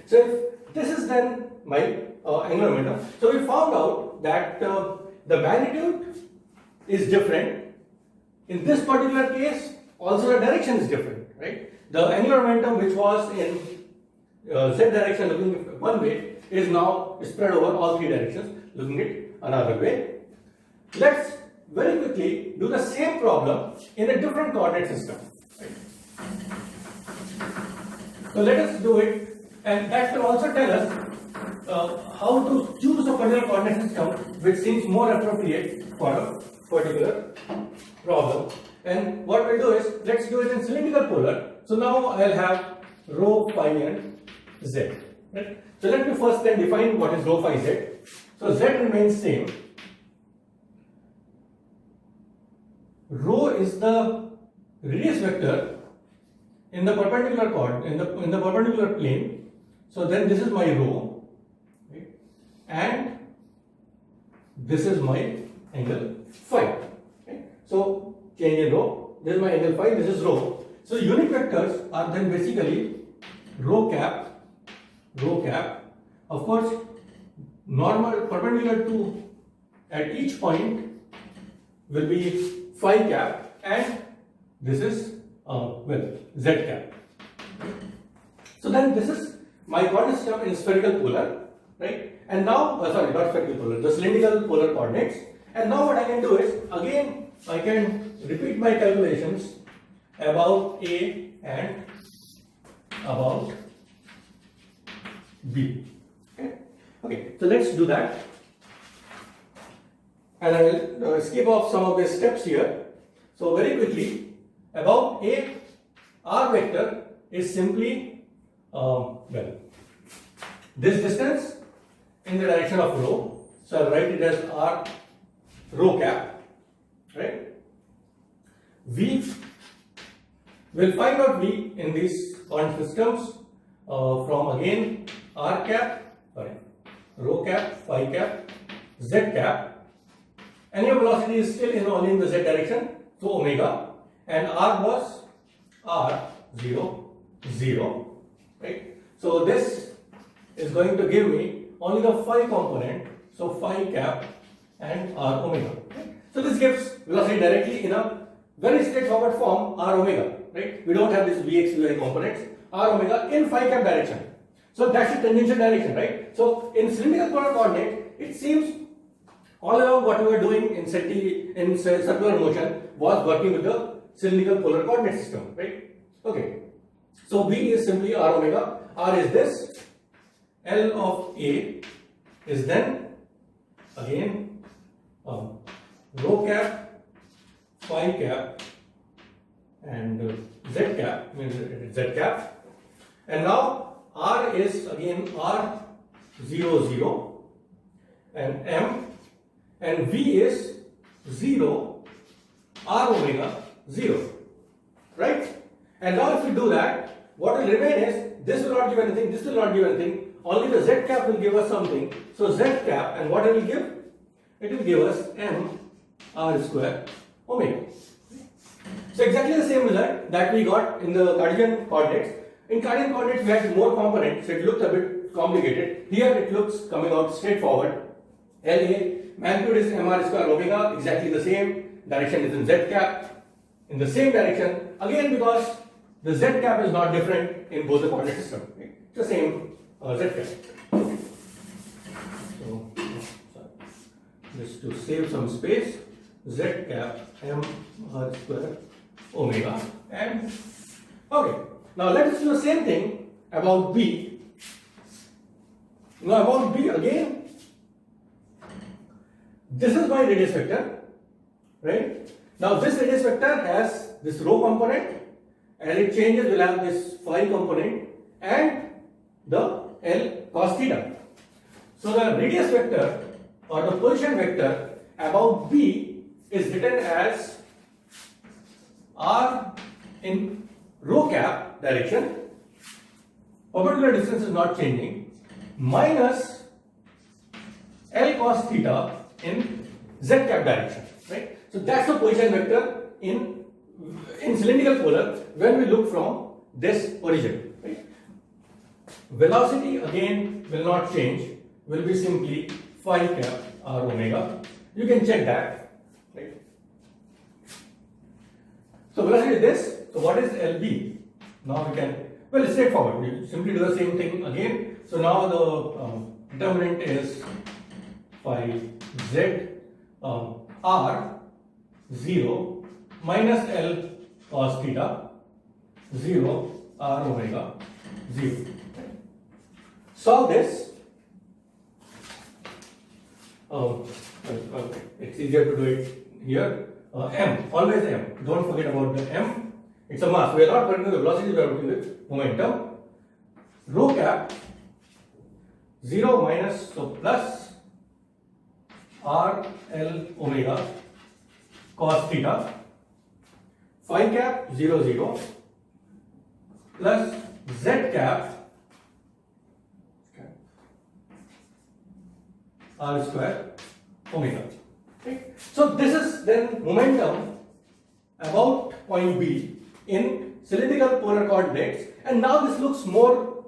So if this is then my angular momentum. So we found out that the magnitude is different. In this particular case, also the direction is different, right? The angular momentum which was in z direction looking one way is now spread over all three directions looking it another way. Let's very quickly do the same problem in a different coordinate system. Right? So let us do it, and that will also tell us how to choose a particular coordinate system which seems more appropriate for a particular problem. And what we'll do is, let's do it in cylindrical polar. So now I'll have rho, phi and z. Right? So let me first then define what is rho, phi, z. So z remains same. Rho is the radius vector in the perpendicular in the perpendicular plane. So then this is my rho, right? And this is my angle phi. Okay? So change in rho. This is my angle phi. This is rho. So unit vectors are then basically rho cap. Of course, normal perpendicular to at each point will be phi cap, and this is z cap. So then this is my coordinate system in spherical polar, right? And now, sorry, not spherical polar, the cylindrical polar coordinates. And now what I can do is, again, I can repeat my calculations about A and about B. Okay, so let's do that. And I will skip off some of the steps here. So very quickly, about A, r vector is simply, this distance in the direction of rho. So I'll write it as r rho cap, right? V, we'll find out V in these coordinate systems from again r cap, rho cap, phi cap, z cap. Angular velocity is still only in the z direction, so omega, and r was r 0, 0, right? So this is going to give me only the phi component, so phi cap and r omega. Right? So this gives velocity directly in a very straightforward form, r omega, right? We don't have this vx, vy components, r omega in phi cap direction. So that's the tangential direction, right? So in cylindrical polar coordinate, it seems all along what we were doing in circular motion was working with the cylindrical polar coordinate system, right? Okay. So V is simply r omega, r is this, L of A is then again rho cap, phi cap and z cap, means z cap, and now r is again r 0, 0 and m, and V is 0, r omega 0, right? And now if we do that, what will remain is, this will not give anything, this will not give anything, only the z cap will give us something. So z cap, and what it will give? It will give us m r square omega. So exactly the same result that we got in the Cartesian coordinates. In Cartesian coordinates we had more components, so it looked a bit complicated. Here it looks coming out straightforward. LA, magnitude is mr square omega, exactly the same, direction is in z cap, in the same direction, again because the z cap is not different in both the coordinate system, right? It's the same z cap. So, just to save some space, z cap m r square omega, and okay. Now let us do the same thing about B. Now about B again, this is my radius vector, right? Now this radius vector has this rho component, and it changes, will have this phi component and the L cos theta. So the radius vector or the position vector about B is written as r in rho cap direction, perpendicular distance is not changing, minus L cos theta in z cap direction, right? So that's the position vector in cylindrical polar when we look from this origin, right? velocity again will not change, will be simply phi cap r omega. You can check that, right? So velocity is this. So what is LB? Now we can, well, it's straightforward. We simply do the same thing again. So now the determinant is phi z r 0 minus L cos theta 0 r omega 0. Solve this. It's easier to do it here. M, always M. Don't forget about the M. It's a mass. We are not working with velocity, we are working with momentum. Rho cap 0 minus, so plus R L omega cos theta, phi cap 0 0 plus Z cap R square omega. Okay. So this is then momentum about point B in cylindrical polar coordinates, and now this looks more.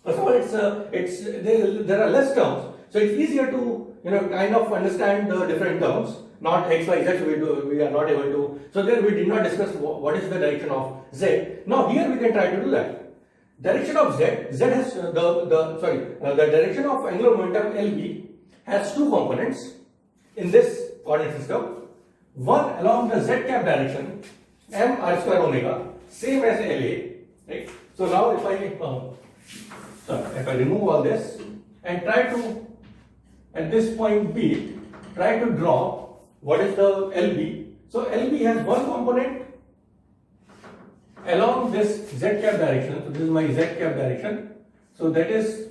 First of all, there are less terms, so it's easier to kind of understand the different terms. Not x, y, z. We are not able to. So there we did not discuss what is the direction of z. Now here we can try to do that. Direction of z has the direction of angular momentum LB has two components in this coordinate system. One along the z cap direction, m r square omega, same as LA, right? So now if I remove all this and try to, at this point B, try to draw what is the LB. So LB has one component along this z cap direction. So this is my z cap direction. So that is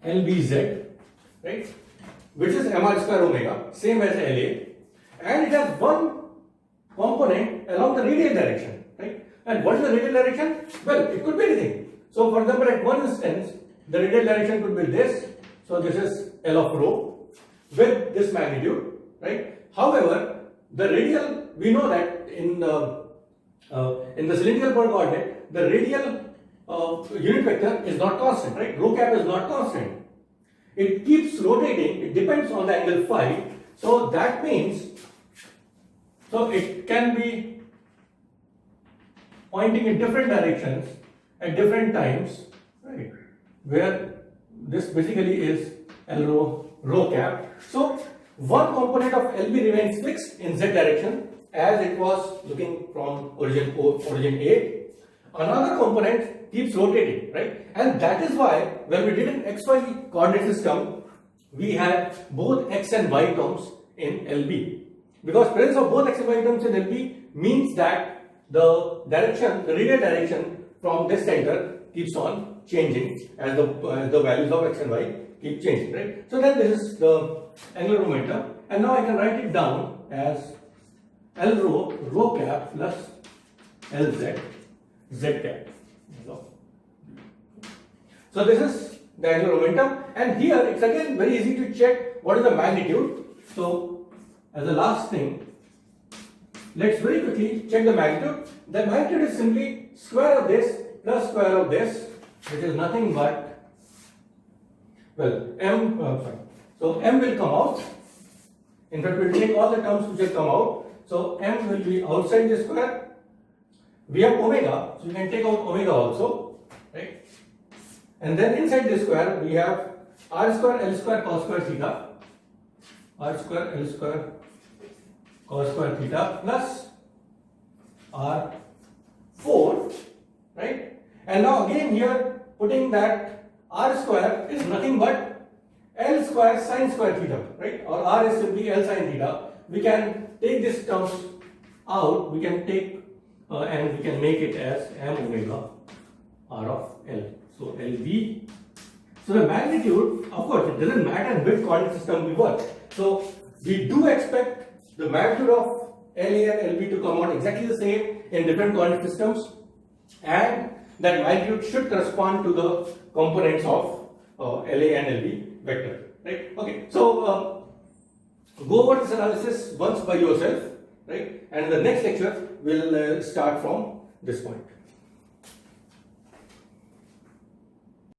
LBZ, right? Which is mr square omega, same as LA, and it has one component along the radial direction, right? And what is the radial direction? Well, it could be anything. So for example, at one instance, the radial direction could be this. So this is L of rho with this magnitude, right? However, the radial, we know that in the cylindrical polar coordinate, the radial unit vector is not constant, right? Rho cap is not constant. It keeps rotating. It depends on the angle phi. So that means, so it can be pointing in different directions at different times, right? Where this basically is L rho cap. So one component of LB remains fixed in z direction as it was looking from origin A. Another component keeps rotating, right? And that is why when we did an XY coordinate system, we had both x and y terms in LB. Because presence of both x and y terms in LB means that the direction, the radial direction from this center keeps on changing as the values of x and y keep changing, right? So then this is the angular momentum, and now I can write it down as L rho cap plus LZ z cap. So this is the angular momentum, and here it's again very easy to check what is the magnitude. So as a last thing, let's very quickly check the magnitude. The magnitude is simply square of this plus square of this, which is nothing but, well, m. So m will come out. In fact, we will take all the terms which will come out. So m will be outside the square. We have omega, so we can take out omega also, right? And then inside the square we have r square L square cos square theta, r square L square cos square theta plus r4, right? And now again here putting that r square is nothing but L square sin square theta, right? Or r is simply L sin theta. We can take this terms out, we can take and we can make it as m omega r of L. So LB. So the magnitude, of course, it doesn't matter in which coordinate system we work. So we do expect the magnitude of LA and LB to come out exactly the same in different coordinate systems, and that magnitude should correspond to the components of LA and LB vector, right? Okay, so go over this analysis once by yourself, right? And in the next lecture we'll start from this point.